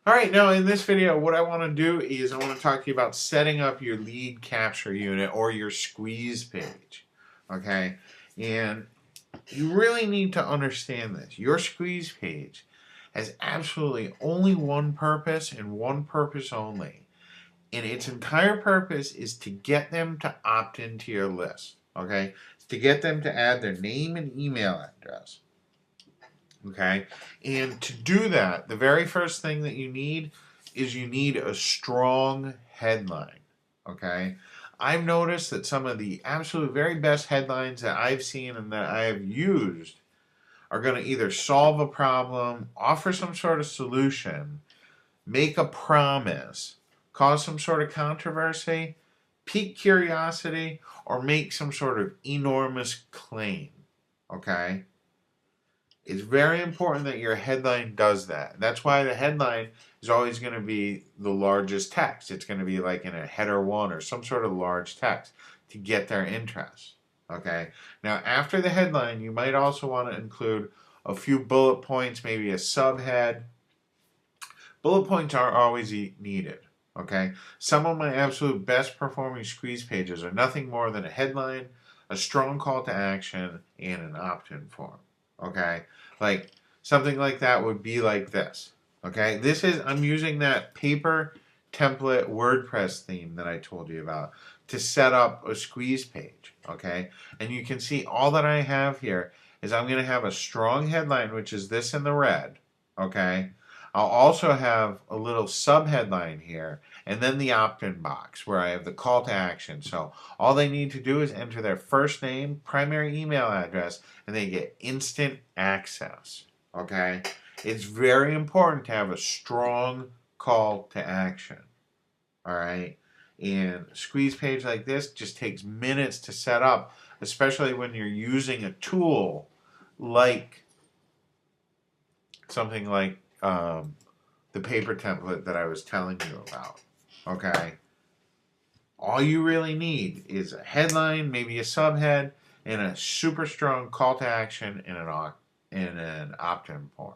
All right, now in this video, what I want to do is I want to talk to you about setting up your lead capture unit or your squeeze page. Okay, and you really need to understand this. Your squeeze page has absolutely only one purpose and one purpose only. And its entire purpose is to get them to opt into your list. Okay, it's to get them to add their name and email address. Okay, and to do that, the very first thing that you need is you need a strong headline. Okay, I've noticed that some of the absolute very best headlines that I've seen and that I have used are going to either solve a problem, offer some sort of solution, make a promise, cause some sort of controversy, pique curiosity, or make some sort of enormous claim. Okay? It's very important that your headline does that. That's why the headline is always going to be the largest text. It's going to be like in a header one or some sort of large text to get their interest. Okay? Now, after the headline, you might also want to include a few bullet points, maybe a subhead. Bullet points are always needed. Okay? Some of my absolute best performing squeeze pages are nothing more than a headline, a strong call to action, and an opt-in form. Okay? Like something like that would be like this. Okay? I'm using that paper template WordPress theme that I told you about to set up a squeeze page. Okay? And you can see all that I have here is I'm going to have a strong headline, which is this in the red. Okay? I'll also have a little subheadline here and then the opt-in box where I have the call to action. So all they need to do is enter their first name, primary email address, and they get instant access. Okay? It's very important to have a strong call to action. All right? And a squeeze page like this just takes minutes to set up, especially when you're using a tool like something like the paper template that I was telling you about. Okay? All you really need is a headline, maybe a subhead, and a super strong call to action in an opt-in form.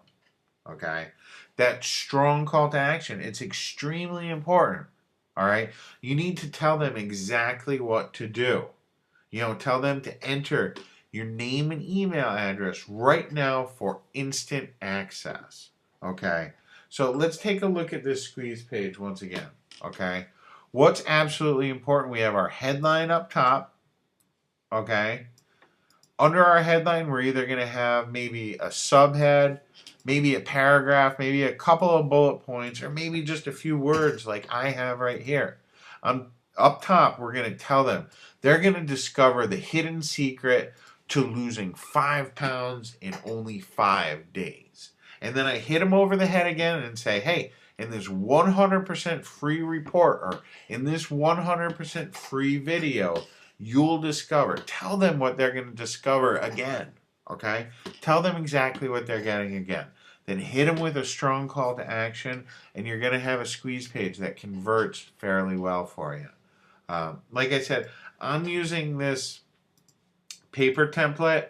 Okay? That strong call to action, it's extremely important. All right? You need to tell them exactly what to do. Tell them to enter your name and email address right now for instant access. Okay? So let's take a look at this squeeze page once again. Okay? What's absolutely important? We have our headline up top. Okay? Under our headline, we're either going to have maybe a subhead, maybe a paragraph, maybe a couple of bullet points, or maybe just a few words like I have right here. Up top, we're going to tell them they're going to discover the hidden secret to losing 5 pounds in only 5 days. And then I hit them over the head again and say, hey, in this 100% free report or in this 100% free video, you'll discover. Tell them what they're going to discover again. Okay? Tell them exactly what they're getting again. Then hit them with a strong call to action, and you're going to have a squeeze page that converts fairly well for you. Like I said, I'm using this paper template.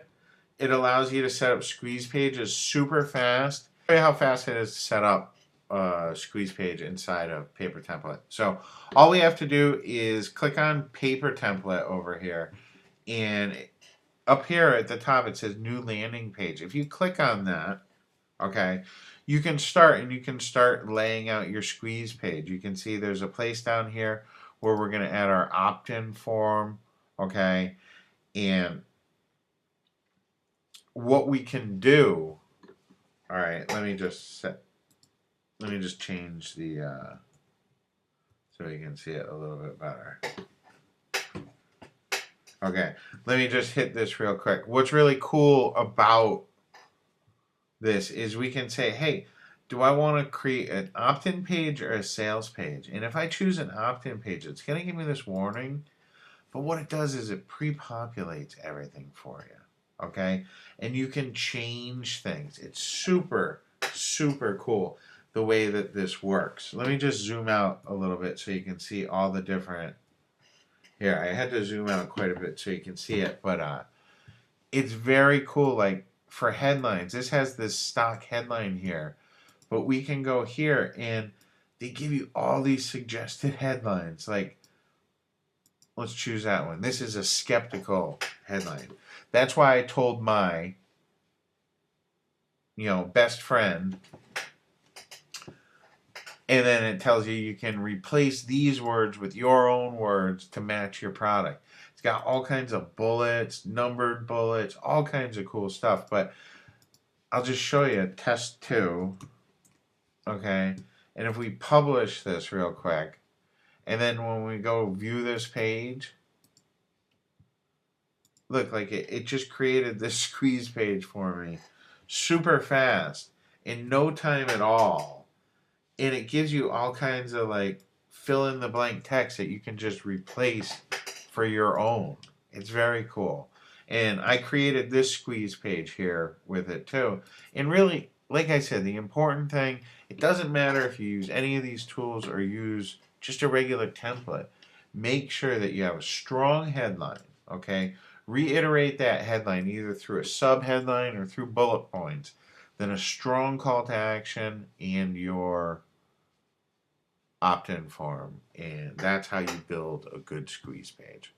It allows you to set up squeeze pages super fast. I'll show you how fast it is to set up a squeeze page inside of paper template. So all we have to do is click on paper template over here, and up here at the top it says new landing page. If you click on that, okay, you can start laying out your squeeze page. You can see there's a place down here where we're going to add our opt-in form, okay, and what we can do. All right, let me just change the so you can see it a little bit better. Okay, let me just hit this real quick. What's really cool about this is we can say, hey, do I want to create an opt-in page or a sales page? And if I choose an opt-in page, it's going to give me this warning. But what it does is it pre-populates everything for you. Okay? And you can change things. It's super, super cool the way that this works. Let me just zoom out a little bit so you can see all the different. Here, I had to zoom out quite a bit so you can see it. But it's very cool. Like, for headlines, this has this stock headline here. But we can go here and they give you all these suggested headlines. Like, let's choose that one. This is a skeptical headline. That's why I told my, best friend. And then it tells you you can replace these words with your own words to match your product. It's got all kinds of bullets, numbered bullets, all kinds of cool stuff. But I'll just show you test 2. Okay. And if we publish this real quick, and then when we go view this page, look, like it just created this squeeze page for me super fast in no time at all. And it gives you all kinds of like fill in the blank text that you can just replace for your own. It's very cool. And I created this squeeze page here with it too. And really, like I said, the important thing, it doesn't matter if you use any of these tools or use just a regular template. Make sure that you have a strong headline, okay? Reiterate that headline either through a sub-headline or through bullet points. Then a strong call to action and your opt-in form. And that's how you build a good squeeze page.